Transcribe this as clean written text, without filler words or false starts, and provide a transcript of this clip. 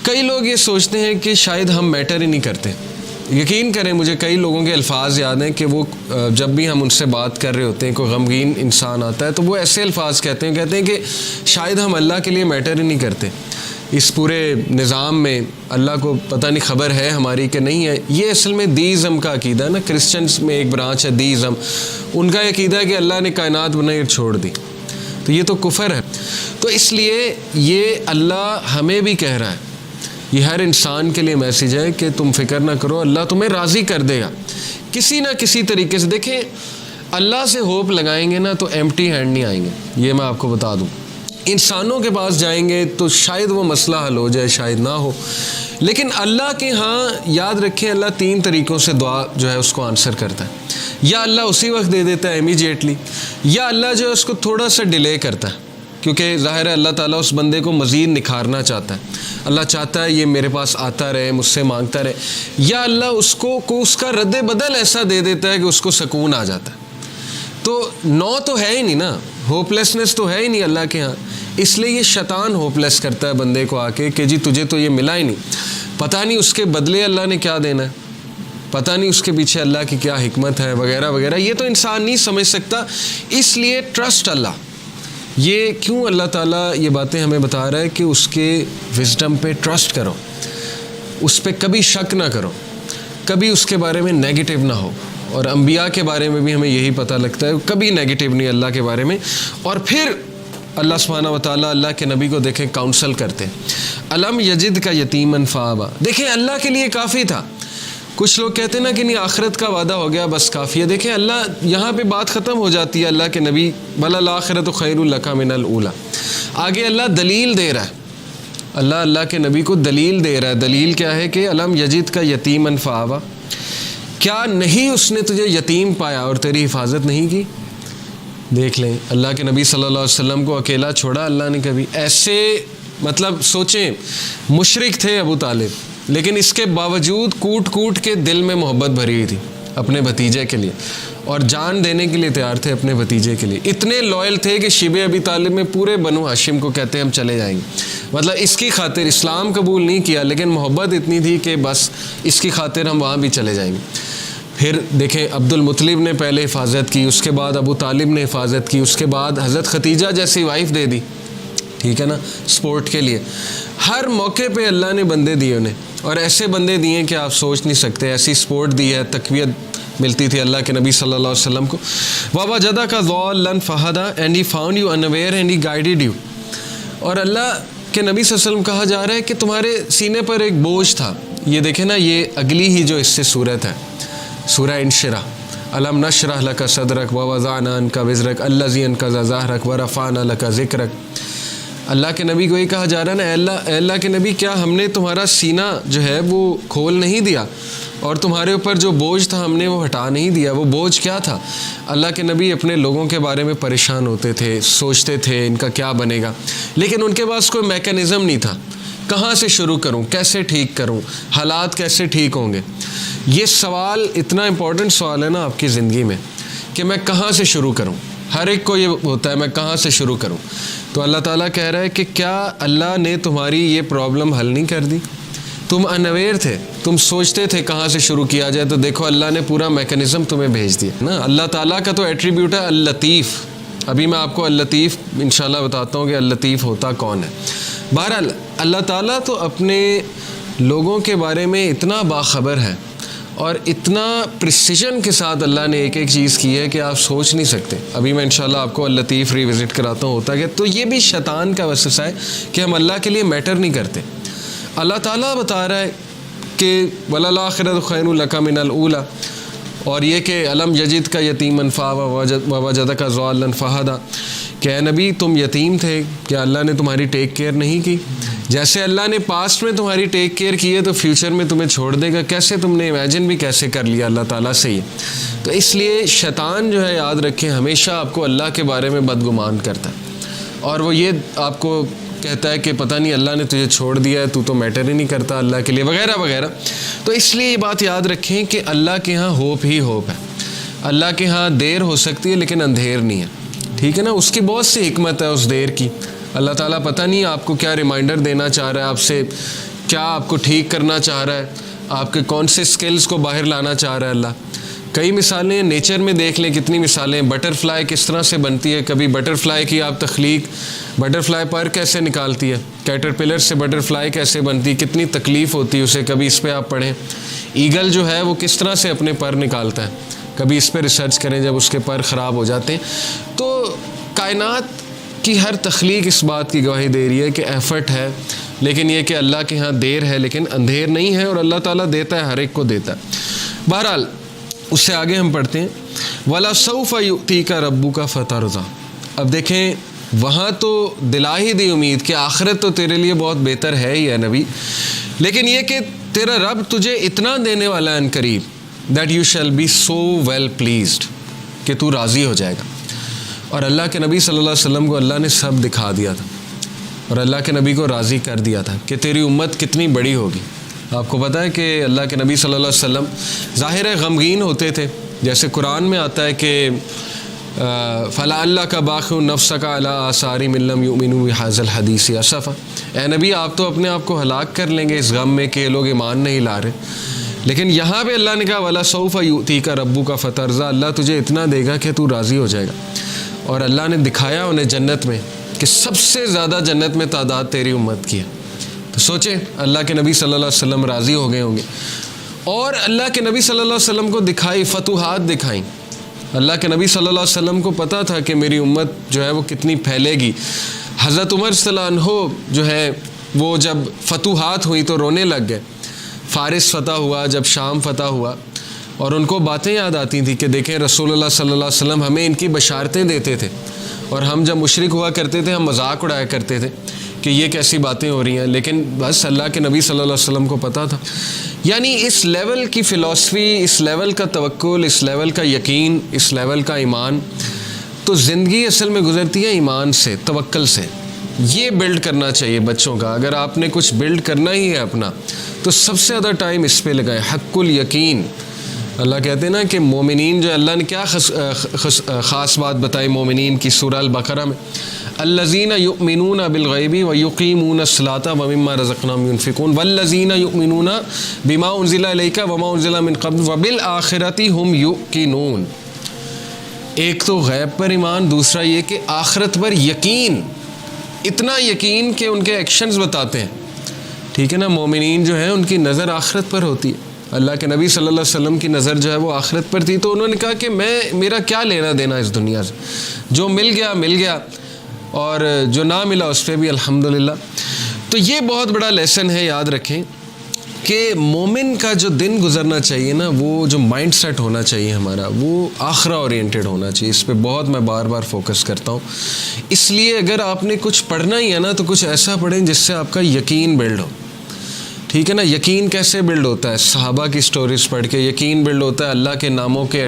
کئی لوگ یہ سوچتے ہیں کہ شاید ہم میٹر ہی نہیں کرتے. یقین کریں مجھے کئی لوگوں کے الفاظ یاد ہیں کہ وہ جب بھی ہم ان سے بات کر رہے ہوتے ہیں, کوئی غمگین انسان آتا ہے تو وہ ایسے الفاظ کہتے ہیں کہ شاید ہم اللہ کے لیے میٹر ہی نہیں کرتے. اس پورے نظام میں اللہ کو پتہ نہیں خبر ہے ہماری کہ نہیں ہے. یہ اصل میں دیزم کا عقیدہ ہے نا. کرسچنس میں ایک برانچ ہے دیزم, ان کا عقیدہ ہے کہ اللہ نے کائنات بنائی اور چھوڑ دی, تو یہ تو کفر ہے. تو اس لیے یہ اللہ ہمیں بھی کہہ رہا ہے, یہ ہر انسان کے لیے میسیج ہے کہ تم فکر نہ کرو, اللہ تمہیں راضی کر دے گا کسی نہ کسی طریقے سے. دیکھیں اللہ سے ہوپ لگائیں گے نا تو ایمپٹی ہینڈ نہیں آئیں گے, یہ میں آپ کو بتا دوں. انسانوں کے پاس جائیں گے تو شاید وہ مسئلہ حل ہو جائے, شاید نہ ہو, لیکن اللہ کے ہاں یاد رکھیں اللہ 3 طریقوں سے دعا جو ہے اس کو آنسر کرتا ہے. یا اللہ اسی وقت دے دیتا ہے امیجیٹلی, یا اللہ جو ہے اس کو تھوڑا سا ڈیلے کرتا ہے, کیونکہ ظاہر ہے اللہ تعالیٰ اس بندے کو مزید نکھارنا چاہتا ہے. اللہ چاہتا ہے یہ میرے پاس آتا رہے, مجھ سے مانگتا رہے. یا اللہ اس کو اس کا رد بدل ایسا دے دیتا ہے کہ اس کو سکون آ جاتا ہے. تو نو تو ہے ہی نہیں نا, ہوپ لیسنس تو ہے ہی نہیں اللہ کے ہاں. اس لیے یہ شیطان ہوپ لیس کرتا ہے بندے کو آ کے کہ جی تجھے تو یہ ملا ہی نہیں, پتہ نہیں اس کے بدلے اللہ نے کیا دینا ہے, پتہ نہیں اس کے پیچھے اللہ کی کیا حکمت ہے وغیرہ وغیرہ. یہ تو انسان نہیں سمجھ سکتا. اس لیے ٹرسٹ اللہ. یہ کیوں اللہ تعالیٰ یہ باتیں ہمیں بتا رہا ہے کہ اس کے وزڈم پہ ٹرسٹ کرو, اس پہ کبھی شک نہ کرو, کبھی اس کے بارے میں نیگیٹو نہ ہو. اور انبیاء کے بارے میں بھی ہمیں یہی پتہ لگتا ہے, کبھی نیگیٹو نہیں اللہ کے بارے میں. اور پھر اللہ سبحانہ و تعالیٰ اللہ کے نبی کو دیکھیں کاؤنسل کرتے ہیں. الم یجد کا یتیمن فآویٰ, دیکھیں اللہ کے لیے کافی تھا. کچھ لوگ کہتے ہیں نا کہ نہیں آخرت کا وعدہ ہو گیا بس کافی ہے. دیکھیں اللہ یہاں پہ بات ختم ہو جاتی ہے اللہ کے نبی, وَلَلْآخِرَةُ خَيْرٌ لَكَ مِنَ الْأُولَىٰ. آگے اللہ دلیل دے رہا ہے, اللہ کے نبی کو دلیل دے رہا ہے. دلیل کیا ہے کہ الم یجد کا یتیمن فآویٰ, کیا نہیں اس نے تجھے یتیم پایا اور تیری حفاظت نہیں کی. دیکھ لیں اللہ کے نبی صلی اللہ علیہ وسلم کو اکیلا چھوڑا اللہ نے کبھی. ایسے مطلب سوچیں مشرک تھے ابو طالب, لیکن اس کے باوجود کوٹ کوٹ کے دل میں محبت بھری ہوئی تھی اپنے بھتیجے کے لیے, اور جان دینے کے لیے تیار تھے اپنے بھتیجے کے لیے. اتنے لوئل تھے کہ شیبہ ابی طالب میں پورے بنو ہاشم کو کہتے ہیں ہم چلے جائیں گے. مطلب اس کی خاطر اسلام قبول نہیں کیا, لیکن محبت اتنی تھی کہ بس اس کی خاطر ہم وہاں بھی چلے جائیں گے. پھر دیکھیں عبد المطلب نے پہلے حفاظت کی, اس کے بعد ابو طالب نے حفاظت کی, اس کے بعد حضرت ختیجہ جیسی وائف دے دی, ٹھیک ہے نا, سپورٹ کے لیے. ہر موقع پہ اللہ نے بندے دیے انہیں, اور ایسے بندے دیے کہ آپ سوچ نہیں سکتے. ایسی سپورٹ دی ہے, تقویت ملتی تھی اللہ کے نبی صلی اللہ علیہ وسلم کو. وَوَجَدَكَ ضَالًّا فَهَدَىٰ, and he found you unaware and he guided you. اور اللہ کے نبی صلی اللہ علیہ وسلم کہا جا رہا ہے کہ تمہارے سینے پر ایک بوجھ تھا. یہ دیکھیں نا, یہ اگلی ہی جو اس سے صورت ہے, سورہ انشرح. الم نشرح لک صدرک ووضعنا عنک وزرک الذی انقض ظہرک ورفعنا لک ذکرک. اللہ کے نبی کو یہ کہا جا رہا ہے نا, اے اللہ کے نبی کیا ہم نے تمہارا سینہ جو ہے وہ کھول نہیں دیا, اور تمہارے اوپر جو بوجھ تھا ہم نے وہ ہٹا نہیں دیا. وہ بوجھ کیا تھا؟ اللہ کے نبی اپنے لوگوں کے بارے میں پریشان ہوتے تھے, سوچتے تھے ان کا کیا بنے گا, لیکن ان کے پاس کوئی میکانزم نہیں تھا. کہاں سے شروع کروں, کیسے ٹھیک کروں, حالات کیسے ٹھیک ہوں گے. یہ سوال اتنا امپورٹنٹ سوال ہے نا آپ کی زندگی میں کہ میں کہاں سے شروع کروں. ہر ایک کو یہ ہوتا ہے میں کہاں سے شروع کروں. تو اللہ تعالیٰ کہہ رہا ہے کہ کیا اللہ نے تمہاری یہ پرابلم حل نہیں کر دی؟ تم انویئر تھے, تم سوچتے تھے کہاں سے شروع کیا جائے, تو دیکھو اللہ نے پورا میکانزم تمہیں بھیج دیا نا. اللہ تعالیٰ کا تو ایٹریبیوٹ ہے اللطیف. ابھی میں آپ کو اللطیف انشاءاللہ بتاتا ہوں کہ اللطیف ہوتا کون ہے. بہرحال اللہ تعالیٰ تو اپنے لوگوں کے بارے میں اتنا باخبر ہے, اور اتنا پریسیجن کے ساتھ اللہ نے ایک ایک چیز کی ہے کہ آپ سوچ نہیں سکتے. ابھی میں انشاءاللہ آپ کو اللطیف ریوزٹ کراتا ہوں ہوتا ہے. تو یہ بھی شیطان کا وسوسہ ہے کہ ہم اللہ کے لیے میٹر نہیں کرتے. اللہ تعالیٰ بتا رہا ہے کہ وَلَلْآخِرَةُ خَيْرٌ لَكَ مِنَ الْأُولَىٰ, اور یہ کہ الم یجد کا یتیمن فآویٰ ووجدک ضالًا فہدیٰ, کہ اے نبی تم یتیم تھے, کیا اللہ نے تمہاری ٹیک کیئر نہیں کی؟ جیسے اللہ نے پاسٹ میں تمہاری ٹیک کیئر کی ہے تو فیوچر میں تمہیں چھوڑ دے گا. کیسے تم نے امیجن بھی کیسے کر لیا اللہ تعالیٰ سے یہ. تو اس لیے شیطان جو ہے یاد رکھیں ہمیشہ آپ کو اللہ کے بارے میں بدگمان کرتا ہے, اور وہ یہ آپ کو کہتا ہے کہ پتہ نہیں اللہ نے تجھے چھوڑ دیا ہے, تو میٹر ہی نہیں کرتا اللہ کے لیے وغیرہ وغیرہ. تو اس لیے یہ بات یاد رکھیں کہ اللہ کے ہاں ہوپ ہی ہوپ ہے. اللہ کے ہاں دیر ہو سکتی ہے لیکن اندھیر نہیں ہے, ٹھیک ہے نا. اس کی بہت سی حکمت ہے اس دیر کی. اللہ تعالیٰ پتہ نہیں آپ کو کیا ریمائنڈر دینا چاہ رہا ہے آپ سے کیا آپ کو ٹھیک کرنا چاہ رہا ہے، آپ کے کون سے سکلز کو باہر لانا چاہ رہا ہے اللہ. کئی مثالیں نیچر میں دیکھ لیں، کتنی مثالیں. بٹر فلائی کس طرح سے بنتی ہے، کبھی بٹر فلائی کی آپ تخلیق، بٹر فلائی پر کیسے نکالتی ہے، کیٹر پلر سے بٹر فلائی کیسے بنتی ہے، کتنی تکلیف ہوتی ہے اسے، کبھی اس پہ آپ پڑھیں. ایگل جو ہے وہ کس طرح سے اپنے پر نکالتا ہے، کبھی اس پہ ریسرچ کریں جب اس کے پر خراب ہو جاتے ہیں. تو کائنات کی ہر تخلیق اس بات کی گواہی دے رہی ہے کہ ایفرٹ ہے، لیکن یہ کہ اللہ کے ہاں دیر ہے لیکن اندھیر نہیں ہے، اور اللہ تعالیٰ دیتا ہے، ہر ایک کو دیتا ہے. بہرحال اس سے آگے ہم پڑھتے ہیں وَلَسَوْفَ يُؤْتِيكَ رَبُّكَ فَتَرْضَىٰ. اب دیکھیں وہاں تو دلا ہی دی امید کہ آخرت تو تیرے لیے بہت بہتر ہے ہی ہے نبی، لیکن یہ کہ تیرا رب تجھے اتنا دینے والا ہے ان قریب that you shall be so well pleased کہ تو راضی ہو جائے گا. اور اللہ کے نبی صلی اللہ علیہ وسلم کو اللہ نے سب دکھا دیا تھا، اور اللہ کے نبی کو راضی کر دیا تھا کہ تیری امت کتنی بڑی ہوگی. آپ کو پتہ ہے کہ اللہ کے نبی صلی اللہ علیہ وسلم ظاہر ہے غمگین ہوتے تھے، جیسے قرآن میں آتا ہے کہ فَلَعَلَّكَ بَاخِعٌ نَفْسَكَ عَلَىٰ آثَارِهِمْ إِن لَّمْ يُؤْمِنُوا بِهَٰذَا الْحَدِيثِ أَسَفًا. اے نبی آپ تو اپنے آپ کو ہلاک کر لیں گے اس غم میں کہ یہ لوگ ایمان نہیں لا رہے، لیکن یہاں پہ اللہ نے کہا وَلَسَوْفَ يُؤْتِيكَ رَبُّكَ فَتَرْضَىٰ. اللہ تجھے اتنا دے گا کہ تو راضی ہو جائے گا. اور اللہ نے دکھایا انہیں جنت میں کہ سب سے زیادہ جنت میں تعداد تیری امت کی ہے. تو سوچیں اللہ کے نبی صلی اللہ علیہ وسلم راضی ہو گئے ہوں گے. اور اللہ کے نبی صلی اللہ علیہ وسلم کو دکھائی، فتوحات دکھائیں. اللہ کے نبی صلی اللہ علیہ وسلم کو پتہ تھا کہ میری امت جو ہے وہ کتنی پھیلے گی. حضرت عمر صلی اللہ عنہ جو ہے وہ جب فتوحات ہوئی تو رونے لگ گئے. فارس فتح ہوا، جب شام فتح ہوا، اور ان کو باتیں یاد آتی تھیں کہ دیکھیں رسول اللہ صلی اللہ علیہ وسلم ہمیں ان کی بشارتیں دیتے تھے، اور ہم جب مشرک ہوا کرتے تھے ہم مذاق اڑایا کرتے تھے کہ یہ کیسی باتیں ہو رہی ہیں. لیکن بس اللہ کے نبی صلی اللہ علیہ وسلم کو پتہ تھا. یعنی اس لیول کی فلسفی، اس لیول کا توکل، اس لیول کا یقین، اس لیول کا ایمان. تو زندگی اصل میں گزرتی ہے ایمان سے، توکل سے. یہ بلڈ کرنا چاہیے بچوں کا. اگر آپ نے کچھ بلڈ کرنا ہی ہے اپنا تو سب سے زیادہ ٹائم اس پہ لگائیں. حق الیقین. اللہ کہتے ہیں نا کہ مومنین جو اللہ نے کیا خاص بات بتائی مومنین کی سورہ البقرہ میں، الذین یؤمنون بالغیب ویقیمون الصلاۃ ومما رزقناہم ینفقون والذین یؤمنون بما انزل الیک وما انزل من قبل وبالآخرۃ ھم یوقنون. ایک تو غیب پر ایمان، دوسرا یہ کہ آخرت پر یقین. اتنا یقین کہ ان کے ایکشنز بتاتے ہیں. ٹھیک ہے نا، مومنین جو ہیں ان کی نظر آخرت پر ہوتی ہے. اللہ کے نبی صلی اللہ علیہ وسلم کی نظر جو ہے وہ آخرت پر تھی. تو انہوں نے کہا کہ میرا کیا لینا دینا اس دنیا سے، جو مل گیا مل گیا، اور جو نہ ملا اس پہ بھی الحمدللہ. تو یہ بہت بڑا لیسن ہے، یاد رکھیں کہ مومن کا جو دن گزرنا چاہیے نا، وہ جو مائنڈ سیٹ ہونا چاہیے ہمارا، وہ آخرہ اورینٹڈ ہونا چاہیے. اس پہ بہت میں بار بار فوکس کرتا ہوں. اس لیے اگر آپ نے کچھ پڑھنا ہی ہے نا تو کچھ ایسا پڑھیں جس سے آپ کا یقین بلڈ ہو. ٹھیک ہے نا. یقین کیسے بلڈ ہوتا ہے؟ صحابہ کی سٹوریز پڑھ کے یقین بلڈ ہوتا ہے. اللہ کے ناموں کے